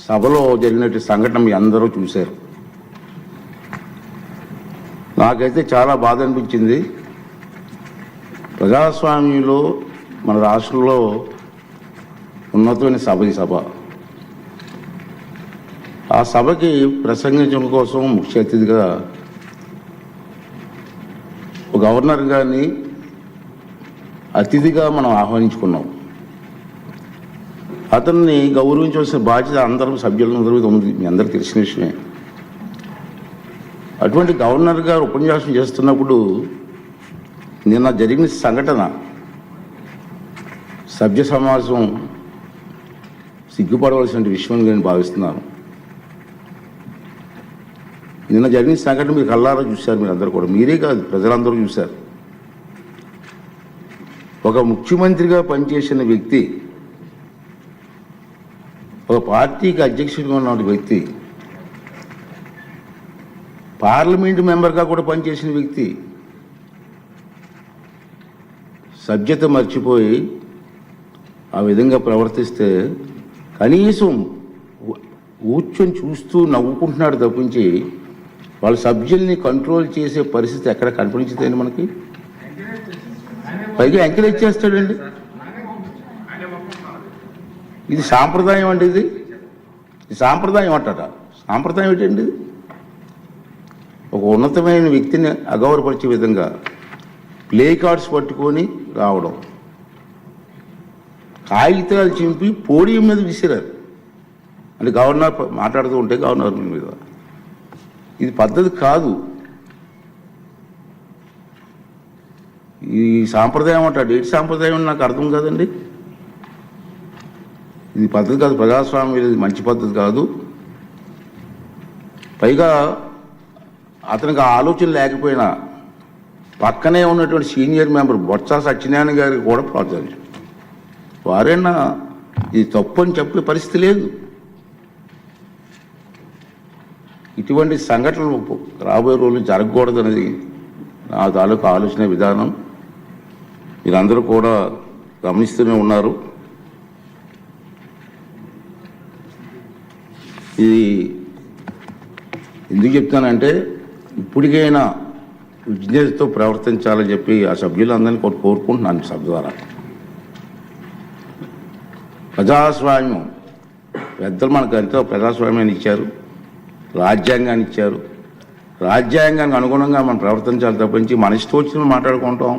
సభలో జరిగినట్టు సంఘటన మీ అందరూ చూశారు. నాకైతే చాలా బాధ అనిపించింది. ప్రజాస్వామ్యంలో మన రాష్ట్రంలో ఉన్నతమైన సభ ఈ సభ. ఆ సభకి ప్రసంగించడం కోసం ముఖ్య అతిథిగా గవర్నర్ గారిని అతిథిగా మనం ఆహ్వానించుకున్నాం. అతన్ని గౌరవించవలసిన బాధ్యత అందరూ సభ్యులందరూ ఉంది, మీ అందరికీ తెలిసిన విషయమే. అటువంటి గవర్నర్ గారు ఉపన్యాసం చేస్తున్నప్పుడు నిన్న జరిగిన సంఘటన సభ్య సమాజం సిగ్గుపడవలసిన విషయం నేను భావిస్తున్నాను. నిన్న జరిగిన సంఘటన మీరు కళ్ళారా చూశారు, మీరు అందరూ కూడా, మీరే కాదు ప్రజలందరూ చూశారు. ఒక ముఖ్యమంత్రిగా పనిచేసిన వ్యక్తి, ఒక పార్టీకి అధ్యక్షుడిగా ఉన్న వ్యక్తి, పార్లమెంటు మెంబర్గా కూడా పనిచేసిన వ్యక్తి సభ్యత మర్చిపోయి ఆ విధంగా ప్రవర్తిస్తే కనీసం కూర్చొని చూస్తూ నవ్వుకుంటున్నాడు తప్పించి వాళ్ళ సభ్యుల్ని కంట్రోల్ చేసే పరిస్థితి ఎక్కడ కనిపించదండి మనకి. పైగా ఎంకరేజ్ చేస్తాడండి. ఇది సాంప్రదాయం అండి, ఇది సాంప్రదాయం అంటాట. సాంప్రదాయం ఏంటండి? ఒక ఉన్నతమైన వ్యక్తిని అగౌరవపరిచే విధంగా ప్లే కార్డ్స్ పట్టుకొని రావడం, కాగితాలు చింపి పోడియం మీద విసిరారు. అంటే గవర్నర్ మాట్లాడుతూ ఉంటే గవర్నర్ మీద, ఇది పద్ధతి కాదు. ఈ సాంప్రదాయం అంటాడు. ఏంటి సాంప్రదాయం నాకు అర్థం కాదండి. ఇది పద్ధతి కాదు, ప్రజాస్వామ్యం ఇది మంచి పద్ధతి కాదు. పైగా అతనికి ఆలోచన లేకపోయినా పక్కనే ఉన్నటువంటి సీనియర్ మెంబర్ బొత్స సత్యనారాయణ గారికి కూడా ప్రోత్సహించారు. వారైనా ఇది తప్పు అని చెప్పే పరిస్థితి లేదు. ఇటువంటి సంఘటనలు రాబోయే రోజులు జరగకూడదు అనేది నా తాలూకు ఆలోచన విధానం. మీరందరూ కూడా గమనిస్తూనే ఉన్నారు. ఇది ఎందుకు చెప్తానంటే ఇప్పటికైనా విజ్ఞతతో ప్రవర్తించాలని చెప్పి ఆ సభ్యులందరినీ కోరుకుంటున్నాను. సభ ద్వారా ప్రజాస్వామ్యం పెద్దలు మనకు ఎంతో ప్రజాస్వామ్యాన్ని ఇచ్చారు, రాజ్యాంగాన్ని ఇచ్చారు. రాజ్యాంగానికి అనుగుణంగా మనం ప్రవర్తించాలి తప్పించి మన ఇష్టం వచ్చిన మాట్లాడుకుంటాం.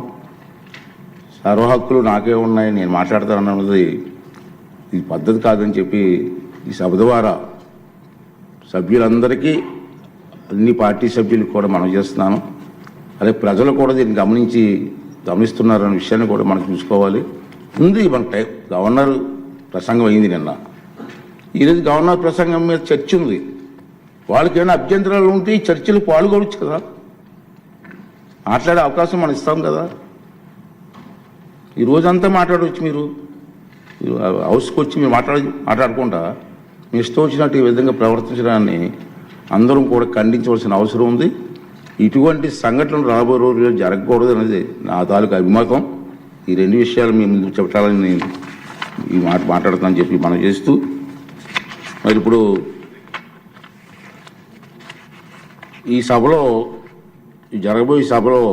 సర్వ హక్కులు నాకే ఉన్నాయి, నేను మాట్లాడతాను అన్నది ఇది పద్ధతి కాదని చెప్పి ఈ సభ ద్వారా సభ్యులందరికీ, అన్ని పార్టీ సభ్యులకు కూడా మనం చేస్తున్నాను. అదే ప్రజలు కూడా దీన్ని గమనిస్తున్నారనే విషయాన్ని కూడా మనం చూసుకోవాలి. ఉంది మన గవర్నర్ ప్రసంగం అయింది నిన్న. ఈరోజు గవర్నర్ ప్రసంగం మీద చర్చ ఉంది. వాళ్ళకి ఏమైనా అభ్యంతరాలు ఉంటే ఈ చర్చలు పాల్గొనవచ్చు కదా, మాట్లాడే అవకాశం మనం ఇస్తాం కదా. ఈ రోజంతా మాట్లాడవచ్చు. మీరు హౌస్కి వచ్చి మీరు మాట్లాడుకుంటా మీ ఇష్టం వచ్చినట్టు ఈ విధంగా ప్రవర్తించడాన్ని అందరం కూడా ఖండించవలసిన అవసరం ఉంది. ఇటువంటి సంఘటనలు రాబోయే రోజుల్లో జరగకూడదు అనేది నా తాలూకు అభిమతం. ఈ రెండు విషయాలు మీ ముందు చెప్పాలని నేను ఈ మాట్లాడుతానని చెప్పి మనం చేస్తూ, మరి ఇప్పుడు ఈ సభలో, ఈ జరగబోయే సభలో